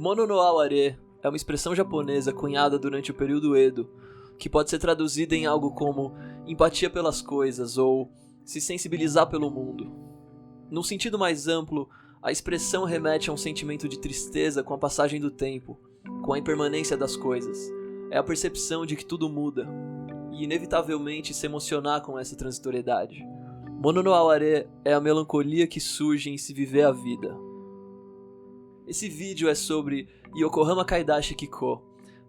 Mono no aware é uma expressão japonesa cunhada durante o período Edo, que pode ser traduzida em algo como empatia pelas coisas ou se sensibilizar pelo mundo. Num sentido mais amplo, a expressão remete a um sentimento de tristeza com a passagem do tempo, com a impermanência das coisas. É a percepção de que tudo muda, e inevitavelmente se emocionar com essa transitoriedade. Mono no aware é a melancolia que surge em se viver a vida. Esse vídeo é sobre Yokohama Kaidashi Kiko,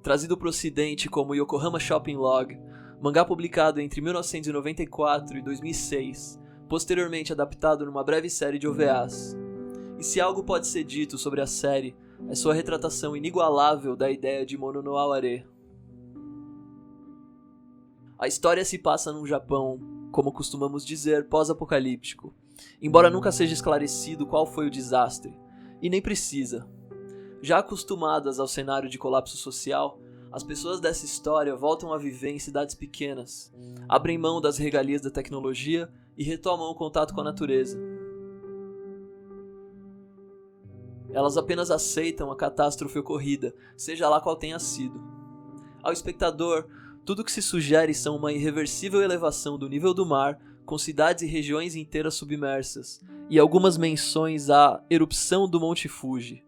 trazido para o ocidente como Yokohama Shopping Log, mangá publicado entre 1994 e 2006, posteriormente adaptado numa breve série de OVAs. E se algo pode ser dito sobre a série, é sua retratação inigualável da ideia de Mono no aware. A história se passa num Japão, como costumamos dizer, pós-apocalíptico, embora nunca seja esclarecido qual foi o desastre, e nem precisa. Já acostumadas ao cenário de colapso social, as pessoas dessa história voltam a viver em cidades pequenas, abrem mão das regalias da tecnologia e retomam o contato com a natureza. Elas apenas aceitam a catástrofe ocorrida, seja lá qual tenha sido. Ao espectador, tudo que se sugere são uma irreversível elevação do nível do mar, com cidades e regiões inteiras submersas, e algumas menções à erupção do Monte Fuji.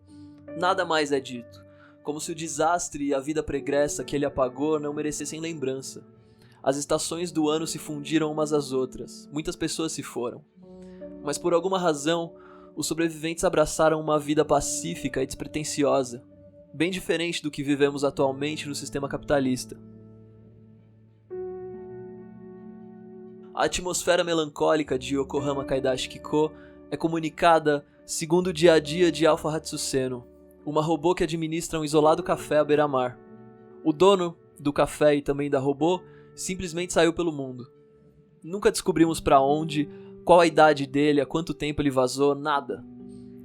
Nada mais é dito, como se o desastre e a vida pregressa que ele apagou não merecessem lembrança. As estações do ano se fundiram umas às outras, muitas pessoas se foram. Mas por alguma razão, os sobreviventes abraçaram uma vida pacífica e despretensiosa, bem diferente do que vivemos atualmente no sistema capitalista. A atmosfera melancólica de Yokohama Kaidashi Kiko é comunicada segundo o dia a dia de Alpha Hatsuseno, uma robô que administra um isolado café à beira-mar. O dono do café e também da robô simplesmente saiu pelo mundo. Nunca descobrimos para onde, qual a idade dele, há quanto tempo ele vazou, nada.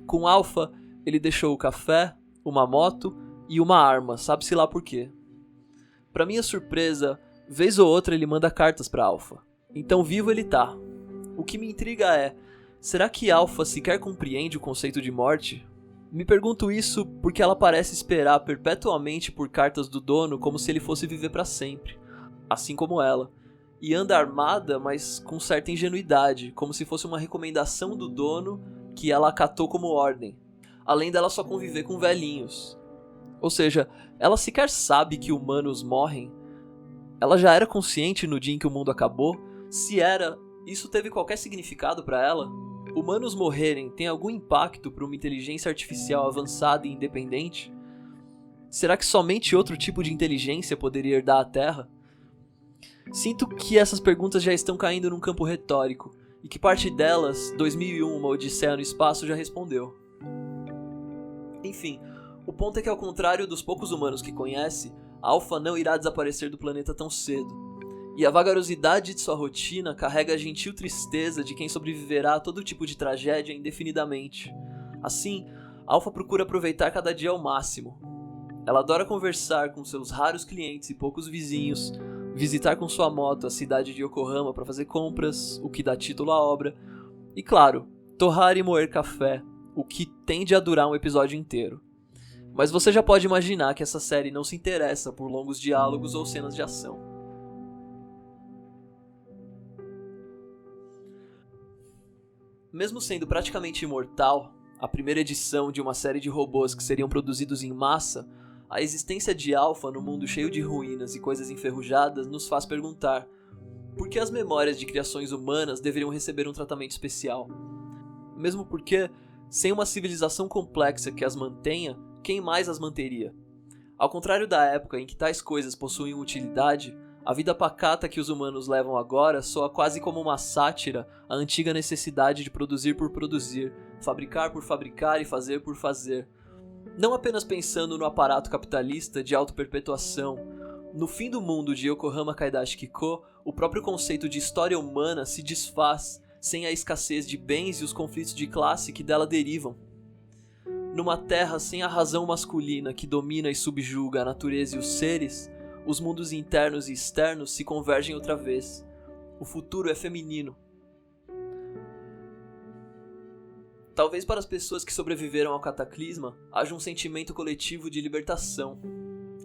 Com Alpha, ele deixou o café, uma moto e uma arma, sabe-se lá por quê. Para minha surpresa, vez ou outra ele manda cartas para Alpha. Então vivo ele tá. O que me intriga é, será que Alpha sequer compreende o conceito de morte? Me pergunto isso porque ela parece esperar perpetuamente por cartas do dono como se ele fosse viver para sempre, assim como ela. E anda armada, mas com certa ingenuidade, como se fosse uma recomendação do dono que ela acatou como ordem, além dela só conviver com velhinhos. Ou seja, ela sequer sabe que humanos morrem. Ela já era consciente no dia em que o mundo acabou? Se era, isso teve qualquer significado para ela? Humanos morrerem tem algum impacto para uma inteligência artificial avançada e independente? Será que somente outro tipo de inteligência poderia herdar a Terra? Sinto que essas perguntas já estão caindo num campo retórico, e que parte delas, 2001, uma Odisseia no Espaço, já respondeu. Enfim, o ponto é que ao contrário dos poucos humanos que conhece, Alpha não irá desaparecer do planeta tão cedo. E a vagarosidade de sua rotina carrega a gentil tristeza de quem sobreviverá a todo tipo de tragédia indefinidamente. Assim, Alpha procura aproveitar cada dia ao máximo. Ela adora conversar com seus raros clientes e poucos vizinhos, visitar com sua moto a cidade de Yokohama para fazer compras, o que dá título à obra, e claro, torrar e moer café, o que tende a durar um episódio inteiro. Mas você já pode imaginar que essa série não se interessa por longos diálogos ou cenas de ação. Mesmo sendo praticamente imortal, a primeira edição de uma série de robôs que seriam produzidos em massa, a existência de Alpha no mundo cheio de ruínas e coisas enferrujadas nos faz perguntar: por que as memórias de criações humanas deveriam receber um tratamento especial? Mesmo porque, sem uma civilização complexa que as mantenha, quem mais as manteria? Ao contrário da época em que tais coisas possuíam utilidade, a vida pacata que os humanos levam agora soa quase como uma sátira à antiga necessidade de produzir por produzir, fabricar por fabricar e fazer por fazer. Não apenas pensando no aparato capitalista de auto-perpetuação. No fim do mundo de Yokohama Kaidashi Kiko, o próprio conceito de história humana se desfaz sem a escassez de bens e os conflitos de classe que dela derivam. Numa terra sem a razão masculina que domina e subjuga a natureza e os seres, os mundos internos e externos se convergem outra vez. O futuro é feminino. Talvez para as pessoas que sobreviveram ao cataclisma, haja um sentimento coletivo de libertação.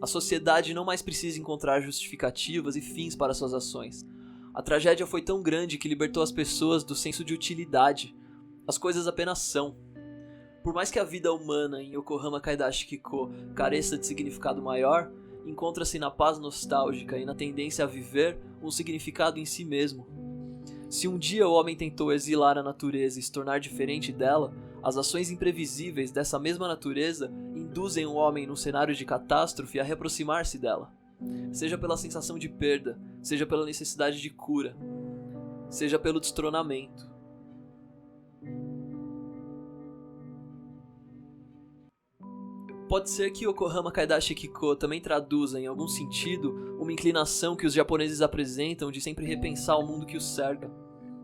A sociedade não mais precisa encontrar justificativas e fins para suas ações. A tragédia foi tão grande que libertou as pessoas do senso de utilidade. As coisas apenas são. Por mais que a vida humana em Yokohama Kaidashi-Kiko careça de significado maior, encontra-se na paz nostálgica e na tendência a viver um significado em si mesmo. Se um dia o homem tentou exilar a natureza e se tornar diferente dela, as ações imprevisíveis dessa mesma natureza induzem o homem num cenário de catástrofe a reaproximar-se dela. Seja pela sensação de perda, seja pela necessidade de cura, seja pelo destronamento. Pode ser que Yokohama Kaidashi-Kiko também traduza, em algum sentido, uma inclinação que os japoneses apresentam de sempre repensar o mundo que os cerca,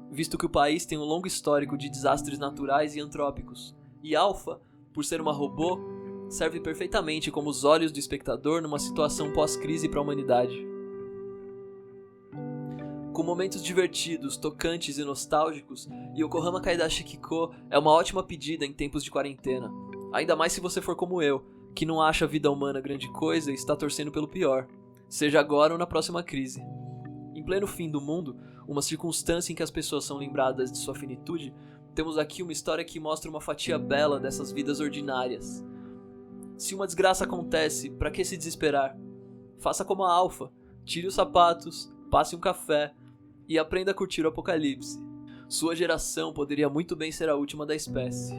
visto que o país tem um longo histórico de desastres naturais e antrópicos, e Alpha, por ser uma robô, serve perfeitamente como os olhos do espectador numa situação pós-crise para a humanidade. Com momentos divertidos, tocantes e nostálgicos, Yokohama Kaidashi-Kiko é uma ótima pedida em tempos de quarentena, ainda mais se você for como eu, que não acha a vida humana grande coisa e está torcendo pelo pior, seja agora ou na próxima crise. Em pleno fim do mundo, uma circunstância em que as pessoas são lembradas de sua finitude, temos aqui uma história que mostra uma fatia bela dessas vidas ordinárias. Se uma desgraça acontece, para que se desesperar? Faça como a Alpha, tire os sapatos, passe um café e aprenda a curtir o apocalipse. Sua geração poderia muito bem ser a última da espécie.